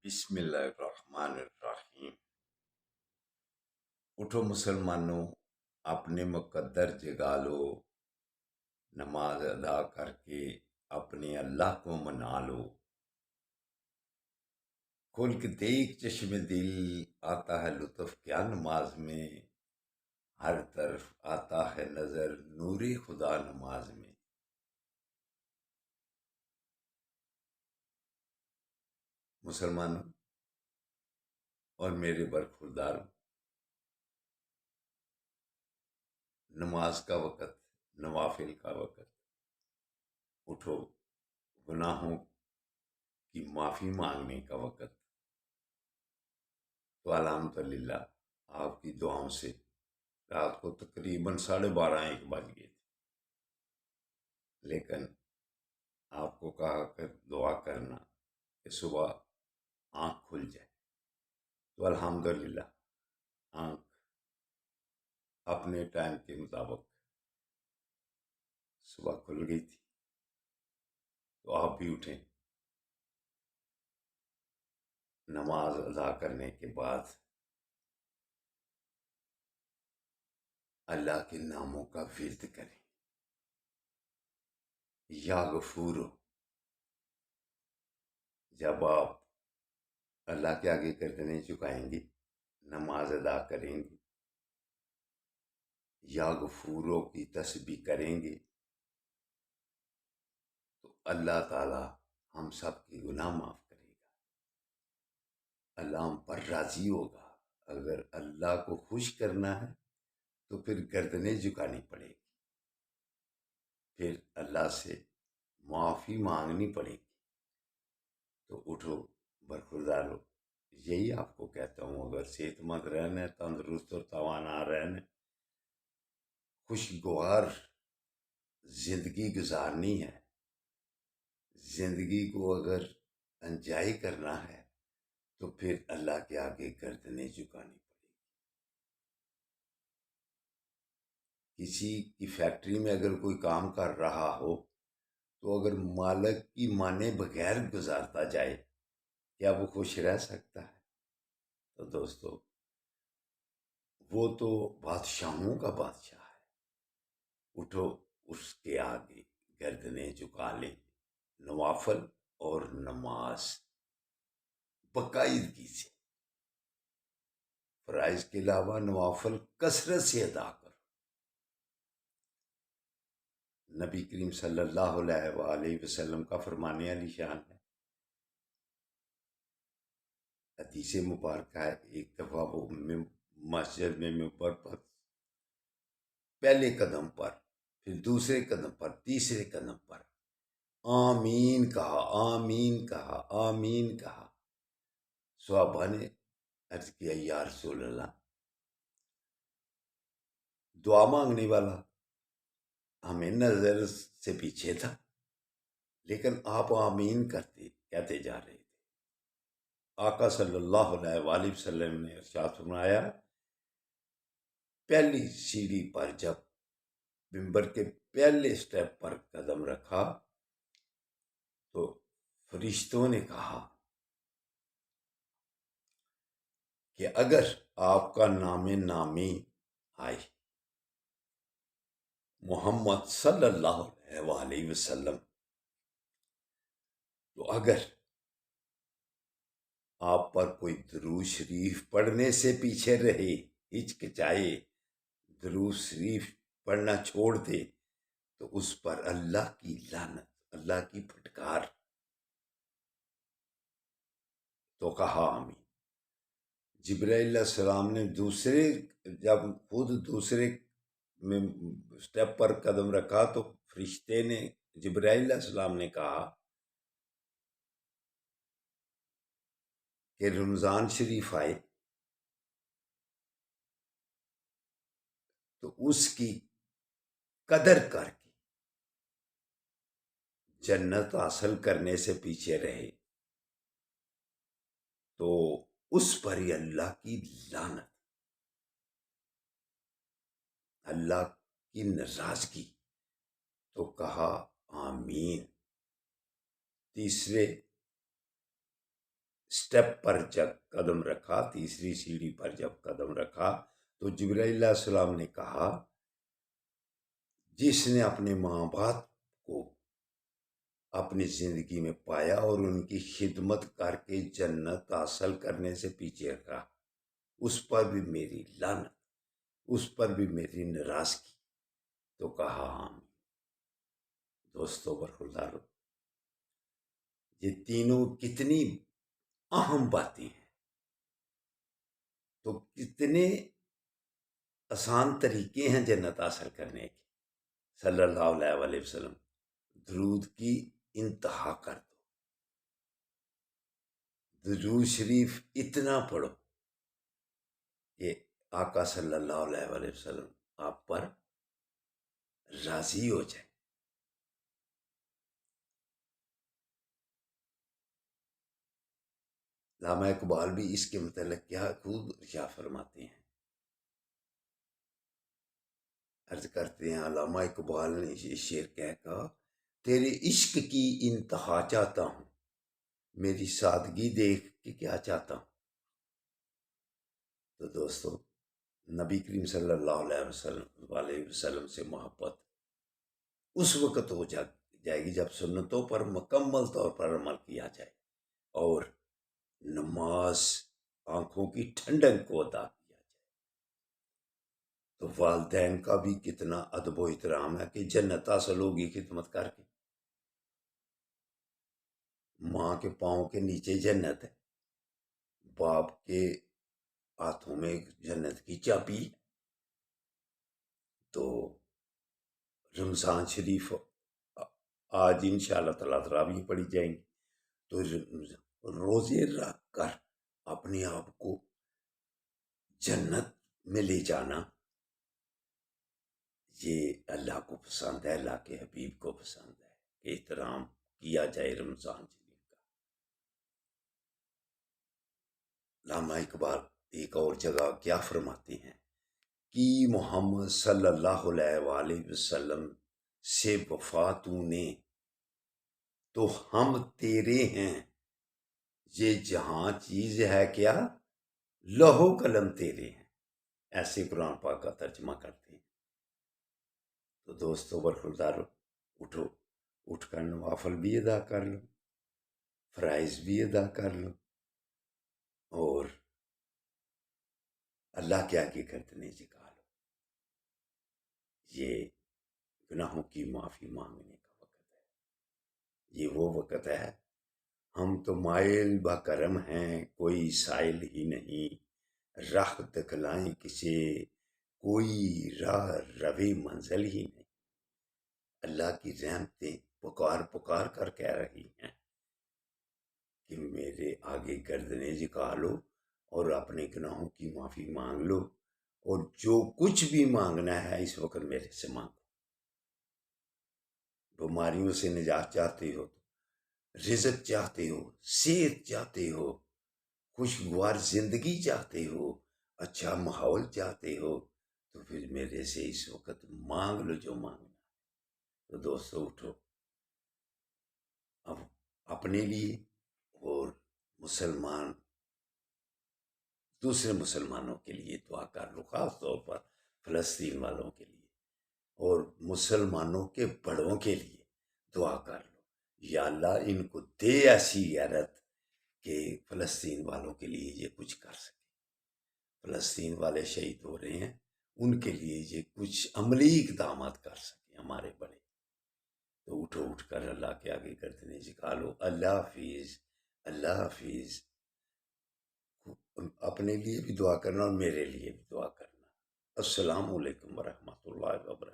بسم اللہ الرحمن الرحیم۔ اٹھو مسلمانوں، اپنے مقدر جگا لو، نماز ادا کر کے اپنے اللہ کو منا لو۔ کھول کے دیکھ چشم دل، آتا ہے لطف کیا نماز میں، ہر طرف آتا ہے نظر نور خدا نماز میں۔ مسلمانوں اور میرے برخورداروں، نماز کا وقت، نوافل کا وقت، اٹھو گناہوں کی معافی مانگنے کا وقت۔ تو الحمدللہ آپ کی دعاؤں سے رات کو تقریباً 12:30 بج گئے تھے، لیکن آپ کو کہا کہ دعا کرنا کہ صبح آنکھ کھل جائے، تو الحمدللہ آنکھ اپنے ٹائم کے مطابق صبح کھل گئی تھی۔ تو آپ بھی اٹھیں، نماز ادا کرنے کے بعد اللہ کے ناموں کا ورد کریں۔ یا غفور، جب آپ اللہ کے آگے گردنیں جھکائیں گے، نماز ادا کریں گے، یا غفوروں کی تسبیح کریں گے، تو اللہ تعالی ہم سب کی گناہ معاف کرے گا، اللہ ہم پر راضی ہوگا۔ اگر اللہ کو خوش کرنا ہے تو پھر گردنیں جھکانی پڑے گی، پھر اللہ سے معافی مانگنی پڑے گی۔ تو اٹھو برخوردارو، یہی آپ کو کہتا ہوں، اگر صحت مند رہنا ہے، تندرست اور توانا رہنا ہے، خوشگوار زندگی گزارنی ہے، زندگی کو اگر انجوائے کرنا ہے، تو پھر اللہ کے آگے گردنیں جھکانی پڑے گی۔ کسی کی فیکٹری میں اگر کوئی کام کر رہا ہو، تو اگر مالک کی مانے بغیر گزارتا جائے، کیا وہ خوش رہ سکتا ہے؟ تو دوستو، وہ تو بادشاہوں کا بادشاہ ہے۔ اٹھو اس کے آگے گردنیں جھکا لیں، نوافل اور نماز باقاعدگی سے، فرائض کے علاوہ نوافل کثرت سے ادا کرو۔ نبی کریم صلی اللہ علیہ وآلہ وسلم کا فرمان علی شان ہے، حدیث مبارکہ ہے، ایک دفعہ وہ مسجد میں ممبر پر پہلے قدم پر، پھر دوسرے قدم پر، تیسرے قدم پر آمین کہا، آمین کہا، آمین کہا۔ صحابہ نے عرض کیا، یا رسول اللہ، دعا مانگنے والا ہمیں نظر سے پیچھے تھا، لیکن آپ آمین کہتے جا رہے تھے۔ آقا صلی اللہ علیہ وآلہ وسلم نے ارشاد فرمایا، پہلی سیڑھی پر جب ممبر کے پہلے سٹیپ پر قدم رکھا تو فرشتوں نے کہا کہ اگر آپ کا نام نامی آئے محمد صلی اللہ علیہ وآلہ وسلم، تو اگر آپ پر کوئی درود شریف پڑھنے سے پیچھے رہے، ہچکچائے، درود شریف پڑھنا چھوڑ دے، تو اس پر اللہ کی لعنت، اللہ کی پھٹکار۔ تو کہا آمین۔ جبرائیل علیہ السلام نے جب خود دوسرے میں سٹیپ پر قدم رکھا، تو فرشتے نے، جبرائیل علیہ السلام نے کہا کہ رمضان شریف آئے تو اس کی قدر کر کے جنت حاصل کرنے سے پیچھے رہے، تو اس پر ہی اللہ کی لعنت، اللہ کی ناراضگی۔ تو کہا آمین۔ تیسرے سٹیپ پر جب قدم رکھا، تیسری سیڑھی پر جب قدم رکھا، تو جبرائیل علیہ السلام نے کہا جس نے اپنے ماں باپ کو اپنی زندگی میں پایا اور ان کی خدمت کر کے جنت حاصل کرنے سے پیچھے رکھا، اس پر بھی میری لعنت، اس پر بھی میری ناراضگی۔ تو کہا آمین۔ دوستو برخوردارو، یہ تینوں کتنی اہم باتیں ہیں، تو کتنے آسان طریقے ہیں جنت حاصل کرنے کے۔ صلی اللہ علیہ وآلہ وسلم، درود کی انتہا کر دو، درود شریف اتنا پڑھو کہ آقا صلی اللہ علیہ وآلہ وسلم آپ پر راضی ہو جائے۔ علامہ اقبال بھی اس کے متعلق کیا خوب ارشاد فرماتے ہیں، عرض کرتے ہیں علامہ اقبال نے یہ شعر کہا، تیرے عشق کی انتہا چاہتا ہوں، میری سادگی دیکھ کے کیا چاہتا ہوں۔ تو دوستو، نبی کریم صلی اللہ علیہ وسلم سے محبت اس وقت ہو جائے گی جب سنتوں پر مکمل طور پر عمل کیا جائے اور نماز آنکھوں کی ٹھنڈک کو ادا کیا جائے۔ تو والدین کا بھی کتنا ادب و احترام ہے کہ جنت حاصل ہوگی خدمت کر کے۔ ماں کے پاؤں کے نیچے جنت ہے، باپ کے ہاتھوں میں جنت کی چابی۔ تو رمضان شریف آج انشاءاللہ تعالیٰ تراویح پڑھی جائیں گی، تو روزے رکھ کر اپنے آپ کو جنت میں لے جانا، یہ اللہ کو پسند ہے، اللہ کے حبیب کو پسند ہے کہ احترام کیا جائے رمضان شریف کا۔ علامہ اقبال ایک اور جگہ کیا فرماتے ہیں کہ محمد صلی اللہ علیہ وآلہ وسلم سے وفا تو نے تو ہم تیرے ہیں، یہ جہاں چیز ہے کیا لوح و قلم تیرے ہیں، ایسے قرآن پاک کا ترجمہ کرتے ہیں۔ تو دوستو برخوردارو، اٹھو، اٹھ کر نوافل بھی ادا کر لو، فرائض بھی ادا کر لو، اور اللہ کے آگے گردنیں جھکا لو۔ یہ گناہوں کی معافی مانگنے کا وقت ہے، یہ وہ وقت ہے، ہم تو مائل با کرم ہیں، کوئی سائل ہی نہیں، راہ دکھلائیں کسے، کوئی راہ روے منزل ہی نہیں۔ اللہ کی رحمتیں پکار پکار کر کہہ رہی ہیں کہ میرے آگے گردنیں جھکا لو اور اپنے گناہوں کی معافی مانگ لو، اور جو کچھ بھی مانگنا ہے اس وقت میرے سے مانگو۔ بیماریوں سے نجات چاہتے ہو، رزق چاہتے ہو، صحت چاہتے ہو، خوشگوار زندگی چاہتے ہو، اچھا ماحول چاہتے ہو، تو پھر میرے سے اس وقت مانگ لو جو مانگنا۔ تو دوستو اٹھو، اب اپنے لیے اور دوسرے مسلمانوں کے لیے دعا کر لو، خاص طور پر فلسطین والوں کے لیے اور مسلمانوں کے بڑوں کے لیے دعا کر لو، یا اللہ ان کو دے ایسی غیرت کہ فلسطین والوں کے لیے یہ کچھ کر سکے۔ فلسطین والے شہید ہو رہے ہیں، ان کے لیے یہ کچھ عملی اقدامات کر سکیں ہمارے بڑے۔ تو اٹھو، اٹھ کر اللہ کے آگے گردنیں جھکا لو۔ اللہ حافظ، اللہ حافظ۔ اپنے لیے بھی دعا کرنا اور میرے لیے بھی دعا کرنا۔ السلام علیکم ورحمۃ اللہ وبرکاتہ۔